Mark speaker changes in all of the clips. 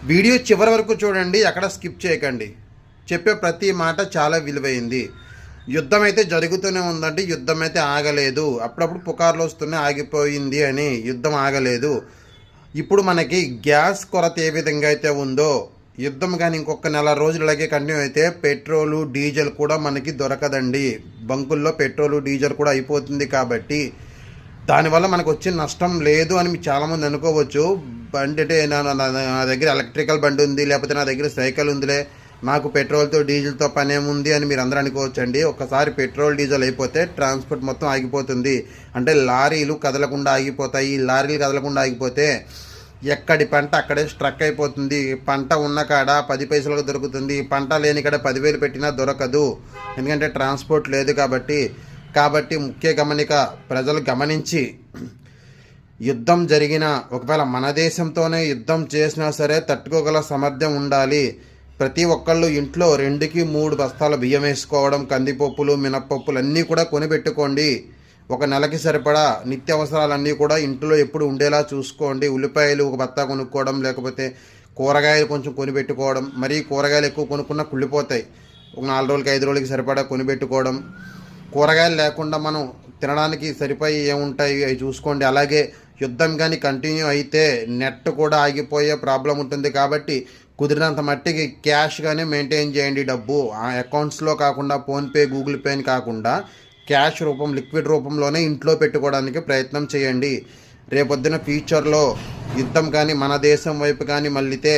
Speaker 1: Video చివరి వరకు చూడండి, ఎక్కడ స్కిప్ చేయకండి. చెప్పే ప్రతి మాట చాలా విలువైంది. యుద్ధం అయితే జరుగుతూనే ఉందండి, యుద్ధం అయితే ఆగలేదు. అప్పుడప్పుడు పుకార్లు వస్తూనే ఆగిపోయింది అని, యుద్ధం ఆగలేదు. ఇప్పుడు మనకి గ్యాస్ కొరత ఏ విధంగా అయితే ఉందో, యుద్ధం కానీ ఇంకొక నెల రోజులకే కంటిన్యూ అయితే పెట్రోలు డీజిల్ కూడా మనకి దొరకదండి. బంకుల్లో పెట్రోలు డీజిల్ కూడా అయిపోతుంది. కాబట్టి దానివల్ల మనకు వచ్చిన నష్టం లేదు అని మీరు చాలామంది అనుకోవచ్చు. బండి అంటే నా దగ్గర ఎలక్ట్రికల్ బండి ఉంది, లేకపోతే నా దగ్గర సైకిల్ ఉందిలే, నాకు పెట్రోల్తో డీజిల్తో పని ఏముంది అని మీరు అందరూ అనుకోవచ్చండి. ఒక్కసారి పెట్రోల్ డీజిల్ అయిపోతే ట్రాన్స్పోర్ట్ మొత్తం ఆగిపోతుంది. అంటే లారీలు కదలకుండా ఆగిపోతాయి. లారీలు కదలకుండా ఆగిపోతే ఎక్కడి పంట అక్కడే స్ట్రక్ అయిపోతుంది. పంట ఉన్న కాడ 10 పైసలకు దొరుకుతుంది, పంట లేని కాడ 10,000 పెట్టినా దొరకదు. ఎందుకంటే ట్రాన్స్పోర్ట్ లేదు కాబట్టి ముఖ్య గమనిక ప్రజలు గమనించి, యుద్ధం జరిగిన ఒకవేళ మన దేశంతోనే యుద్ధం చేసినా సరే తట్టుకోగల సామర్థ్యం ఉండాలి. ప్రతి ఒక్కళ్ళు ఇంట్లో 2-3 బస్తాల బియ్యం వేసుకోవడం, కందిపప్పులు మినప్పప్పులు అన్నీ కూడా కొనిపెట్టుకోండి. ఒక నెలకి సరిపడా నిత్యావసరాలన్నీ కూడా ఇంట్లో ఎప్పుడు ఉండేలా చూసుకోండి. ఉల్లిపాయలు ఒక బత్తా కొనుక్కోవడం, లేకపోతే కూరగాయలు కొంచెం కొనిపెట్టుకోవడం. మరీ కూరగాయలు ఎక్కువ కొనుక్కున్నా కుళ్ళిపోతాయి. ఒక 4 రోజులకి 5 రోజులకి సరిపడా కొనిపెట్టుకోవడం. కూరగాయలు లేకుండా మనం తినడానికి సరిపోయి ఏముంటాయి అవి చూసుకోండి. అలాగే యుద్ధం కానీ కంటిన్యూ అయితే నెట్ కూడా ఆగిపోయే ప్రాబ్లం ఉంటుంది. కాబట్టి కుదిరినంత మట్టికి క్యాష్ కానీ మెయింటైన్ చేయండి. డబ్బు ఆ అకౌంట్స్లో కాకుండా, ఫోన్పే గూగుల్ పే అని కాకుండా క్యాష్ రూపం, లిక్విడ్ రూపంలోనే ఇంట్లో పెట్టుకోవడానికి ప్రయత్నం చేయండి. రేపొద్దున ఫ్యూచర్లో యుద్ధం కానీ మన దేశం వైపు కానీ మళ్ళీతే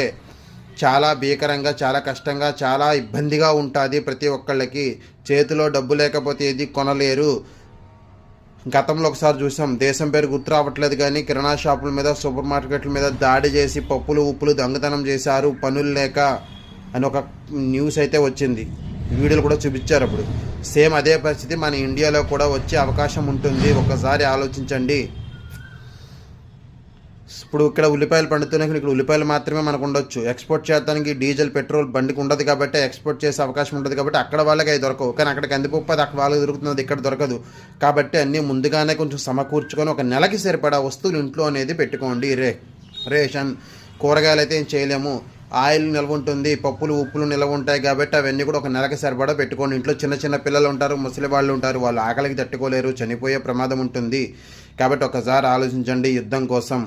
Speaker 1: చాలా భీకరంగా, చాలా కష్టంగా, చాలా ఇబ్బందిగా ఉంటుంది. ప్రతి ఒక్కళ్ళకి చేతిలో డబ్బు లేకపోతే ఏది కొనలేరు. గతంలో ఒకసారి చూసాం, దేశం పేరు గుర్తు రావట్లేదు కానీ కిరాణా షాపుల మీద, సూపర్ మార్కెట్ల మీద దాడి చేసి పప్పులు ఉప్పులు దొంగతనం చేశారు పనులు లేక అని ఒక న్యూస్ అయితే వచ్చింది. వీడియోలు కూడా చూపించారు. అప్పుడు సేమ్ అదే పరిస్థితి మన ఇండియాలో కూడా వచ్చే అవకాశం ఉంటుంది. ఒకసారి ఆలోచించండి. ఇప్పుడు ఇక్కడ ఉల్లిపాయలు పండుతున్నాయి, ఇక్కడ ఉల్లిపాయలు మాత్రమే మనకు ఉండొచ్చు. ఎక్స్పోర్ట్ చేయడానికి డీజిల్ పెట్రోల్ బండికి ఉండదు కాబట్టి ఎక్స్పోర్ట్ చేసే అవకాశం ఉంటుంది. కాబట్టి అక్కడ వాళ్ళకి అవి దొరకవు. కానీ అక్కడ కందిపప్పు అది అక్కడ వాళ్ళకి దొరుకుతుంది, ఇక్కడ దొరకదు. కాబట్టి అన్నీ ముందుగానే కొంచెం సమకూర్చుకొని ఒక నెలకి సరిపడా వస్తువులు ఇంట్లో అనేది పెట్టుకోండి. రేషన్ కూరగాయలు అయితే ఏం చేయలేము. ఆయిల్ నిల్వ ఉంటుంది, పప్పులు ఉప్పులు నిల్వ ఉంటాయి. కాబట్టి అవన్నీ కూడా ఒక నెలకి సరిపడా పెట్టుకోండి. ఇంట్లో చిన్న చిన్న పిల్లలు ఉంటారు, ముసలి వాళ్ళు ఉంటారు, వాళ్ళు ఆకలికి తట్టుకోలేరు, చనిపోయే ప్రమాదం ఉంటుంది. కాబట్టి ఒకసారి ఆలోచించండి. యుద్ధం కోసం,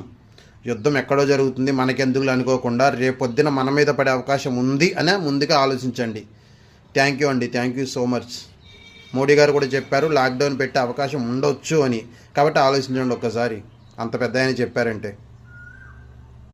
Speaker 1: యుద్ధం ఎక్కడో జరుగుతుంది మనకెందుకు అనుకోకుండా రేపొద్దున మన మీద పడే అవకాశం ఉంది అనే ముందుగా ఆలోచించండి. థ్యాంక్ యూ అండి, thank you so much. Modi గారు కూడా చెప్పారు లాక్డౌన్ పెట్టే అవకాశం ఉండొచ్చు అని. కాబట్టి ఆలోచించండి ఒక్కసారి, అంత పెద్ద ఆయన చెప్పారంటే.